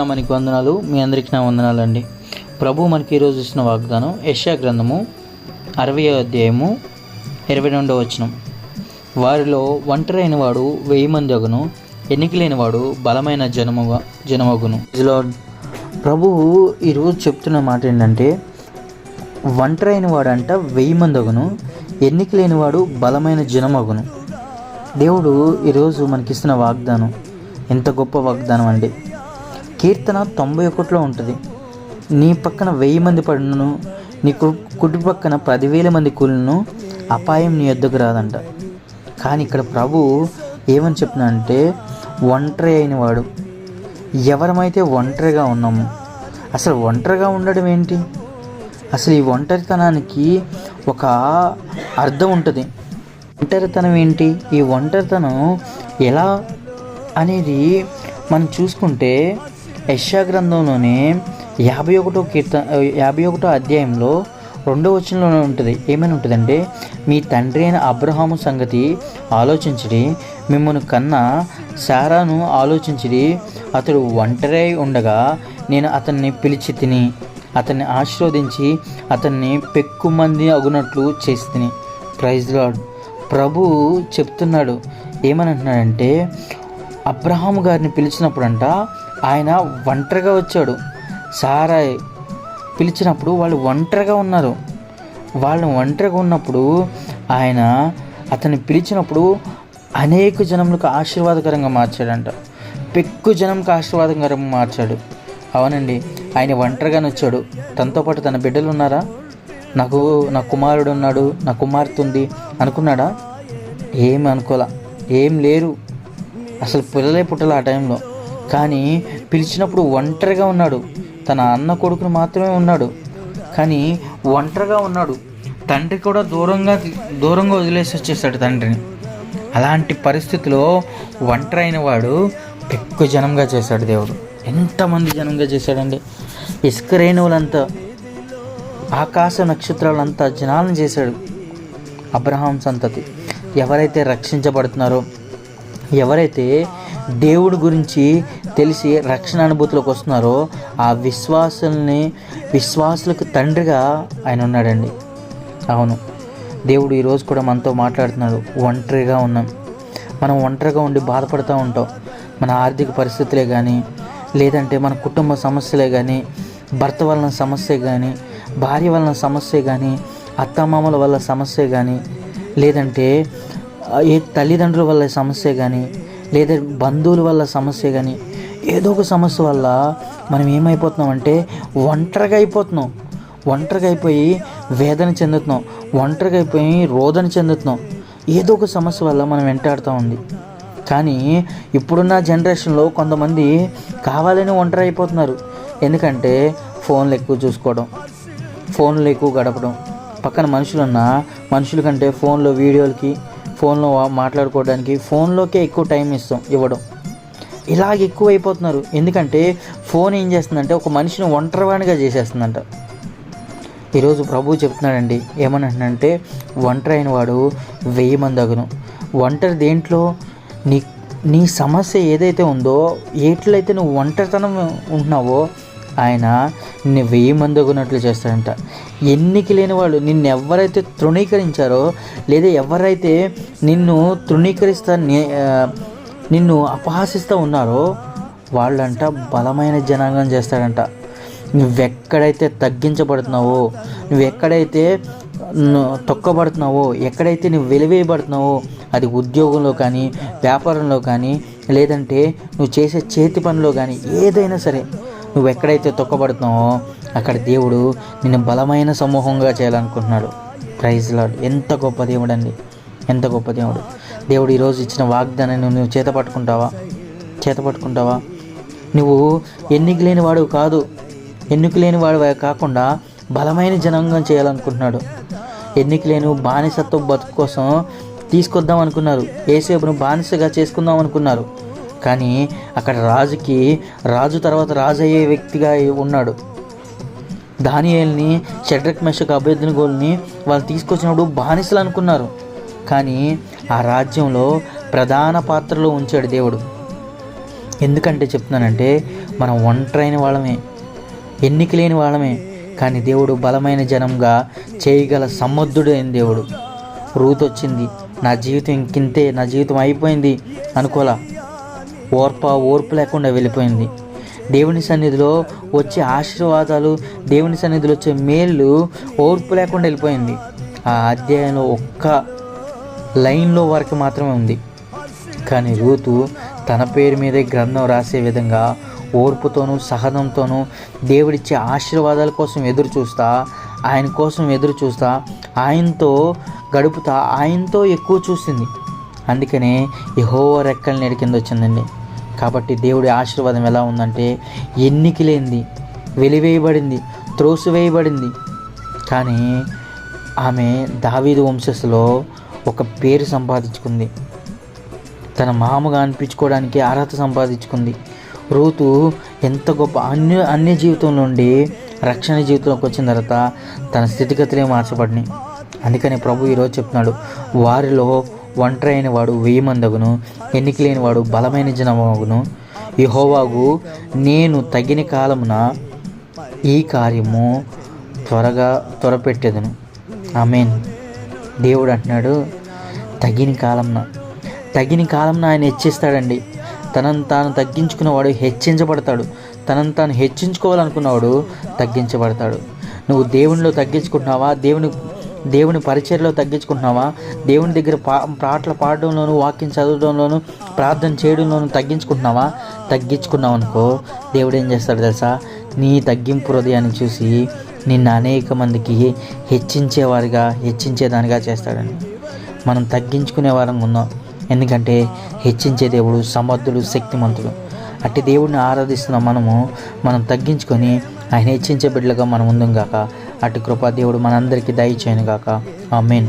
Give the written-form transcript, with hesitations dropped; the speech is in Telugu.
మనకి వందనాలు. మీ అందరికీ నా వందనాలు అండి. ప్రభు మనకి ఈరోజు ఇచ్చిన వాగ్దానం యెషయా గ్రంథము 60వ అధ్యాయము 22వ వచనం. వారిలో ఒంటరి అయిన వాడు 1000 మంది అగును, ఎన్నిక లేనివాడు బలమైన జనమగును. ప్రభువు ఈరోజు చెప్తున్న మాట ఏంటంటే, ఒంటరి అయిన వాడు అంట 1000 మంది అగును, ఎన్నిక లేనివాడు బలమైన జనమగును. దేవుడు ఈరోజు మనకిస్తున్న వాగ్దానం ఎంత గొప్ప వాగ్దానం అండి. కీర్తన 91లో ఉంటుంది, నీ పక్కన 1000 మంది పడును, నీ కుడి పక్కన 10,000 మంది కూలిను, అపాయం నీ యొద్దకు రాదంట. కానీ ఇక్కడ ప్రభు ఏమని చెప్తున్నా అంటే, ఒంటరి అయిన వాడు. ఎవరమైతే ఒంటరిగా ఉన్నామో, అసలు ఒంటరిగా ఉండడం ఏంటి? అసలు ఈ ఒంటరితనానికి ఒక అర్థం ఉంటుంది. ఒంటరితనం ఏంటి, ఈ ఒంటరితనం ఎలా అనేది మనం చూసుకుంటే యెషయా గ్రంథంలోనే 51వ అధ్యాయంలో 2వ వచనంలో ఉంటుంది. ఏమని ఉంటుందంటే, మీ తండ్రి అయిన అబ్రహాము సంగతి ఆలోచించిడి, మిమ్మల్ని కన్నా శారాను ఆలోచించిడి. అతడు ఒంటరి ఉండగా నేను అతన్ని పిలిచి తిని, అతన్ని ఆశీర్వదించి, అతన్ని పెక్కుమంది అగునట్లు చేసి తిని. Praise lord. ప్రభు చెప్తున్నాడు, ఏమని అంటున్నాడంటే, అబ్రహాము గారిని పిలిచినప్పుడంట ఆయన ఒంటరిగా వచ్చాడు. సారాయ్ పిలిచినప్పుడు వాళ్ళు ఒంటరిగా ఉన్నారు. వాళ్ళు ఒంటరిగా ఉన్నప్పుడు ఆయన అతన్ని పిలిచినప్పుడు అనేక జనములకు ఆశీర్వాదకరంగా మార్చాడంట. పెక్కు జనంకి ఆశీర్వాదకరంగా మార్చాడు. అవునండి, ఆయన ఒంటరిగానే వచ్చాడు. తనతో పాటు తన బిడ్డలు ఉన్నారా? నా కుమారుడు ఉన్నాడు, నా కుమార్తె ఉంది అనుకున్నాడా? ఏమి అనుకోలా, ఏం లేరు, అసలు పిల్లలే పుట్టలే ఆ టైంలో. కానీ పిలిచినప్పుడు ఒంటరిగా ఉన్నాడు. తన అన్న కొడుకును మాత్రమే ఉన్నాడు, కానీ ఒంటరిగా ఉన్నాడు. తండ్రి కూడా దూరంగా వదిలేసి వచ్చేసాడు తండ్రిని. అలాంటి పరిస్థితిలో ఒంటరి అయిన వాడు ఎక్కువ జనంగా చేశాడు దేవుడు. ఎంతమంది జనంగా చేశాడండి. ఇసుక రేణువులంతా, ఆకాశ నక్షత్రాలంతా జనాలను చేశాడు. అబ్రహాం సంతతి ఎవరైతే రక్షించబడుతున్నారో, ఎవరైతే దేవుడి గురించి తెలిసి రక్షణ అనుభూతిలోకి వస్తున్నారో, ఆ విశ్వాసులకు తండ్రిగా ఆయన ఉన్నాడండి. అవును, దేవుడు ఈరోజు కూడా మనతో మాట్లాడుతున్నాడు. ఒంటరిగా ఉన్నాం, మనం ఒంటరిగా ఉండి బాధపడుతూ ఉంటాం. మన ఆర్థిక పరిస్థితులే కానీ, లేదంటే మన కుటుంబ సమస్యలే కానీ, భర్త వలన సమస్య కానీ, భార్య వలన సమస్య కానీ, అత్తమామల వల్ల సమస్య కానీ, లేదంటే తల్లిదండ్రుల వల్ల సమస్య కానీ, లేదా బంధువుల వల్ల సమస్య కానీ, ఏదో ఒక సమస్య వల్ల మనం ఏమైపోతున్నామంటే ఒంటరిగా అయిపోతున్నాం. ఒంటరిగా అయిపోయి వేదన చెందుతున్నాం, ఒంటరిగా అయిపోయి రోదన చెందుతున్నాం. ఏదో ఒక సమస్య వల్ల మనం వెంటాడుతూ ఉంది. కానీ ఇప్పుడున్న జనరేషన్లో కొంతమంది కావాలని ఒంటరి అయిపోతున్నారు. ఎందుకంటే ఫోన్లు ఎక్కువ చూసుకోవడం, ఫోన్లు ఎక్కువ గడపడం, పక్కన మనుషుల కంటే ఫోన్లో వీడియోలకి, ఫోన్లో మాట్లాడుకోవడానికి ఫోన్లోకే ఎక్కువ టైం ఇవ్వడం, ఇలాగ ఎక్కువ అయిపోతున్నారు. ఎందుకంటే ఫోన్ ఏం చేస్తుందంటే ఒక మనిషిని ఒంటరివాణిగా చేసేస్తుందంట. ఈరోజు ప్రభువు చెప్తున్నాడండి, ఏమనంటే, ఒంటరి అయిన వాడు 1000 మంది అగును. ఒంటరి దేంట్లో? నీ సమస్య ఏదైతే ఉందో, ఎట్లయితే నువ్వు ఒంటరితనం ఉంటున్నావో ఆయన నిన్ను 1000 మంది అగునట్లు చేస్తాడంట. ఎన్నిక లేని వాళ్ళు, నిన్ను ఎవరైతే తృణీకరించారో, లేదా ఎవరైతే నిన్ను నిన్ను అపహాసిస్తూ ఉన్నారో వాళ్ళంట బలమైన జనాంగం చేస్తాడంట. నువ్వెక్కడైతే తగ్గించబడుతున్నావో, నువ్వెక్కడైతే తొక్కబడుతున్నావో, ఎక్కడైతే నువ్వు వెలివేయబడుతున్నావో, అది ఉద్యోగంలో కానీ, వ్యాపారంలో కానీ, లేదంటే నువ్వు చేసే చేతి పనిలో కానీ, ఏదైనా సరే నువ్వు ఎక్కడైతే తొక్కబడుతున్నావో అక్కడ దేవుడు నిన్ను బలమైన సమూహంగా చేయాలనుకుంటున్నాడు. Praise lord. ఎంత గొప్ప దేవుడు అండి, ఎంత గొప్ప దేవుడు. దేవుడు ఈరోజు ఇచ్చిన వాగ్దానాన్ని నువ్వు చేత పట్టుకుంటావా? నువ్వు ఎన్నిక లేని వాడు కాదు, ఎన్నిక లేని వాడు కాకుండా బలమైన జనాంగం చేయాలనుకుంటున్నాడు. ఎన్నిక లేని బానిసత్వ బతుకు కోసం తీసుకొద్దాం అనుకున్నారు. యేసేపును బానిసగా చేసుకుందాం అనుకున్నారు. కానీ అక్కడ రాజు తర్వాత రాజు అయ్యే వ్యక్తిగా ఉన్నాడు. దానియేలుని, షడ్రక్ మెషక్ అబేద్నెగోల్ని వాళ్ళు తీసుకొచ్చినప్పుడు బానిసలు అనుకున్నారు. కానీ ఆ రాజ్యంలో ప్రధాన పాత్రలో ఉంచాడు దేవుడు. ఎందుకంటే చెప్తున్నానంటే మనం ఒంటరైన వాళ్ళమే, ఎన్నిక లేని వాళ్ళమే, కానీ దేవుడు బలమైన జనంగా చేయగల సమర్థుడు అయిన దేవుడు. రూతు వచ్చింది, నా జీవితం ఇంకింతే, నా జీవితం అయిపోయింది అనుకోలా. ఓర్పు లేకుండా వెళ్ళిపోయింది. దేవుని సన్నిధిలో వచ్చే ఆశీర్వాదాలు, దేవుని సన్నిధిలో వచ్చే మేళ్ళు ఓర్పు లేకుండా వెళ్ళిపోయింది. ఆ అధ్యాయంలో ఒక్క లైన్లో వరకు మాత్రమే ఉంది. కానీ రూతు తన పేరు మీదే గ్రంథం రాసే విధంగా ఓర్పుతోనూ సహనంతోనూ దేవుడిచ్చే ఆశీర్వాదాల కోసం ఎదురు చూస్తా, ఆయనతో గడుపుతా, ఆయనతో ఎక్కువ చూసింది. అందుకనే యెహోవా రెక్కల నీడ కింద వచ్చిందండి. కాబట్టి దేవుడి ఆశీర్వాదం ఎలా ఉందంటే ఎన్నిక లేనిది, వెలివేయబడింది, త్రోసివేయబడింది. కానీ ఆమె దావీదు వంశస్థులో ఒక పేరు సంపాదించుకుంది, తన మామగా అనిపించుకోవడానికి అర్హత సంపాదించుకుంది. రూతు ఎంత గొప్ప అన్య జీవితం నుండి రక్షణ జీవితంలోకి వచ్చిన తర్వాత తన స్థితిగతులే మార్చబడినాయి. అందుకని ప్రభు ఈరోజు చెప్తున్నాడు, వారిలో ఒంటరి అయిన వాడు 1000 మందగును, ఎన్నిక లేని వాడు బలమైన జనమగును. యెహోవాకు నేను తగిన కాలమున ఈ కార్యము త్వరపెట్టెదను. ఆమేన్. దేవుడు అంటున్నాడు, తగిన కాలంన ఆయన హెచ్చిస్తాడండి. తనను తాను తగ్గించుకున్నవాడు హెచ్చించబడతాడు, తనను తాను హెచ్చించుకోవాలనుకున్నవాడు తగ్గించబడతాడు. నువ్వు దేవునిలో తగ్గించుకుంటున్నావా? దేవుని పరిచర్యలో తగ్గించుకుంటున్నావా? దేవుని దగ్గర పాటలు పాడడంలోను, వాక్యం చదవడంలోను, ప్రార్థన చేయడంలోను తగ్గించుకున్నావు అనుకో, దేవుడు ఏం చేస్తాడు తెలుసా? నీ తగ్గింపు హృదయాన్ని చూసి నిన్ను అనేక మందికి హెచ్చించేదానిగా చేస్తాడండి. మనం తగ్గించుకునే వారం ఉందాం, ఎందుకంటే హెచ్చించే దేవుడు సమర్థుడు, శక్తిమంతుడు. అట్టి దేవుడిని ఆరాధిస్తున్న మనం తగ్గించుకొని ఆయన హెచ్చించే బిడ్డలుగా మనం ఉందాం గాక. అటు కృపా దేవుడు మనందరికీ దయచేయను గాక. ఆమేన్.